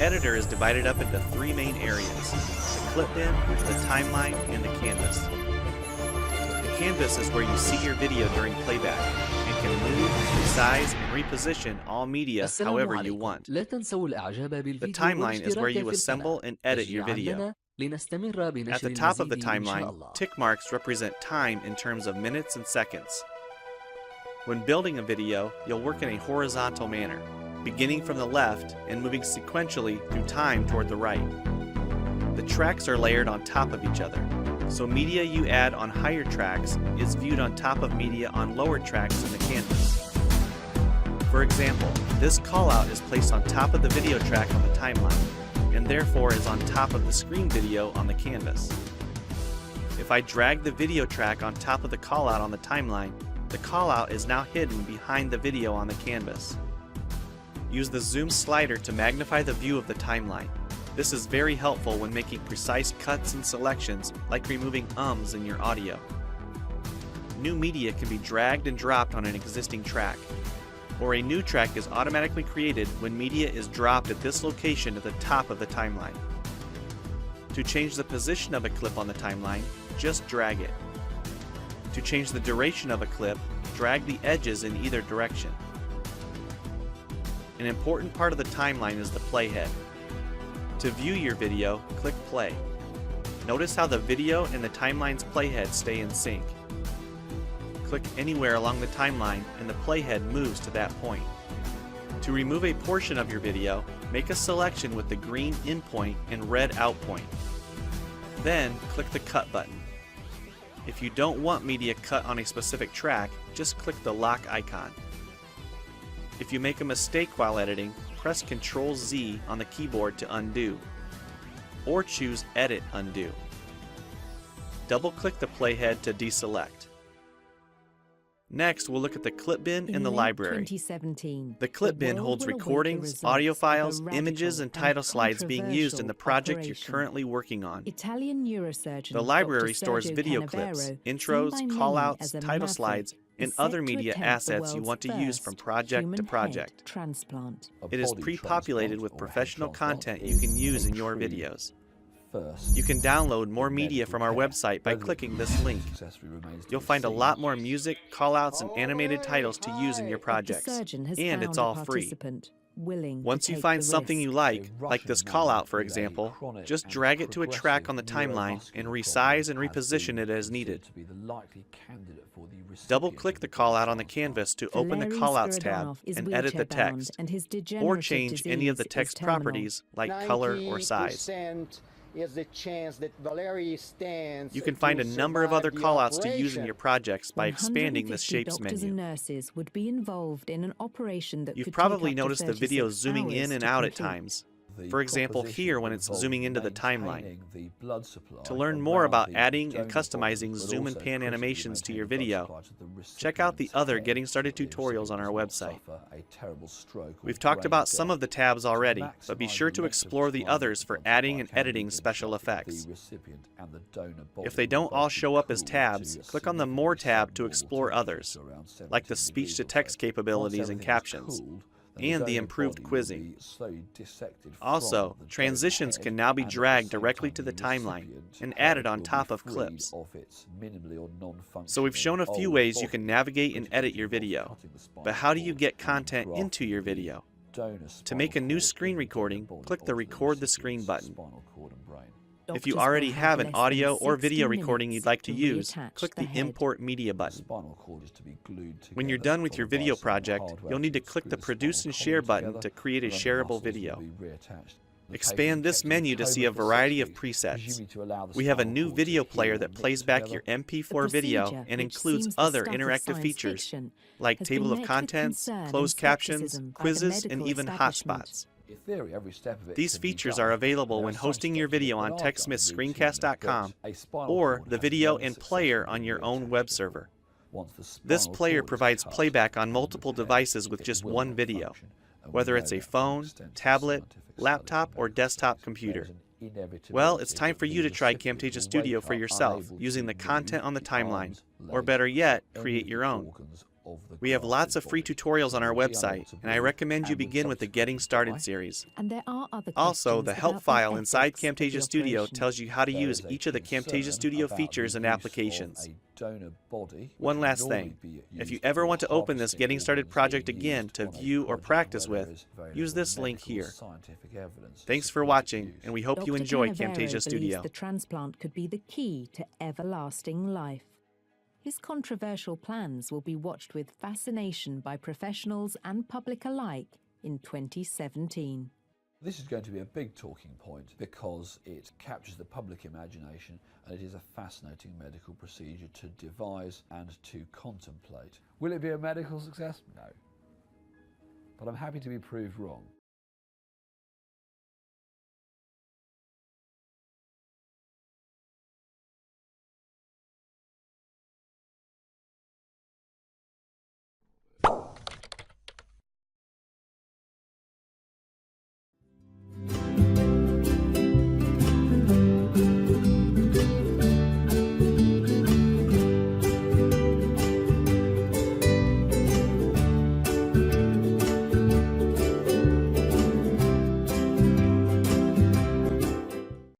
editor is divided up into three main areas: the clip bin, the timeline, and the canvas. The canvas is where you see your video during playback and can move, resize, and reposition all media however you want. The timeline is where you assemble and edit your video. At the top of the timeline, tick marks represent time in terms of minutes and seconds. When building a video, you'll work in a horizontal manner, beginning from the left and moving sequentially through time toward the right. The tracks are layered on top of each other, so media you add on higher tracks is viewed on top of media on lower tracks in the canvas. For example, this callout is placed on top of the video track on the timeline, and therefore is on top of the screen video on the canvas. If I drag the video track on top of the callout on the timeline, the callout is now hidden behind the video on the canvas. Use the zoom slider to magnify the view of the timeline. This is very helpful when making precise cuts and selections, like removing ums in your audio. New media can be dragged and dropped on an existing track, or a new track is automatically created when media is dropped at this location at the top of the timeline. To change the position of a clip on the timeline, just drag it. To change the duration of a clip, drag the edges in either direction. An important part of the timeline is the playhead. To view your video, click play. Notice how the video and the timeline's playhead stay in sync. Click anywhere along the timeline and the playhead moves to that point. To remove a portion of your video, make a selection with the green in point and red out point. Then click the cut button. If you don't want media cut on a specific track, just click the lock icon. If you make a mistake while editing, press Ctrl-Z on the keyboard to undo, or choose Edit Undo. Double-click the playhead to deselect. Next, we'll look at the clip bin in the library. The clip bin holds recordings, audio files, images, and title slides being used in the project you're currently working on. The library stores video clips, intros, callouts, title slides, and other media assets you want to use from project to project. It is pre-populated with professional content you can use in your videos. You can download more media from our website by clicking this link. You'll find a lot more music, callouts, and animated titles to use in your projects, and it's all free. Once you find something you like this callout for example, just drag it to a track on the timeline and resize and reposition it as needed. Double-click the callout on the canvas to open the callouts tab and edit the text, or change any of the text properties like color or size. You can find a number of other callouts to use in your projects by expanding the Shapes menu. You've probably noticed the video zooming in and out at times. For example, here when it's zooming into the timeline. To learn more about adding and customizing zoom and pan animations to your video, check out the other Getting Started tutorials on our website. We've talked about some of the tabs already, but be sure to explore the others for adding and editing special effects. If they don't all show up as tabs, click on the More tab to explore others, like the speech-to-text capabilities and captions, and the improved quizzing. Also, transitions can now be dragged directly to the timeline and added on top of clips. So we've shown a few ways you can navigate and edit your video, but how do you get content into your video? To make a new screen recording, click the Record the Screen button. If you already have an audio or video recording you'd like to use, click the Import Media button. When you're done with your video project, you'll need to click the Produce and Share button to create a shareable video. Expand this menu to see a variety of presets. We have a new video player that plays back your MP4 video and includes other interactive features, like table of contents, closed captions, quizzes, and even hotspots. These features are available when hosting your video on TechSmithScreencast.com or the video and player on your own web server. This player provides playback on multiple devices with just one video, whether it's a phone, tablet, laptop, or desktop computer. Well, it's time for you to try Camtasia Studio for yourself using the content on the timeline, or better yet, create your own. We have lots of free tutorials on our website, and I recommend you begin with the Getting Started series. And there are other Also, the help questions file about the inside ethics of the Camtasia Studio operation. tells you how to use each of the Camtasia Studio features and applications. One last thing, if you ever want to open this Getting Started project again to view or practice with, use this link here. Thanks for watching, and we hope you Dr. enjoy Cannavero Camtasia believes Studio. the transplant could be the key to everlasting life. His controversial plans will be watched with fascination by professionals and public alike in 2017. This is going to be a big talking point because it captures the public imagination, and it is a fascinating medical procedure to devise and to contemplate. Will it be a medical success? No. But I'm happy to be proved wrong.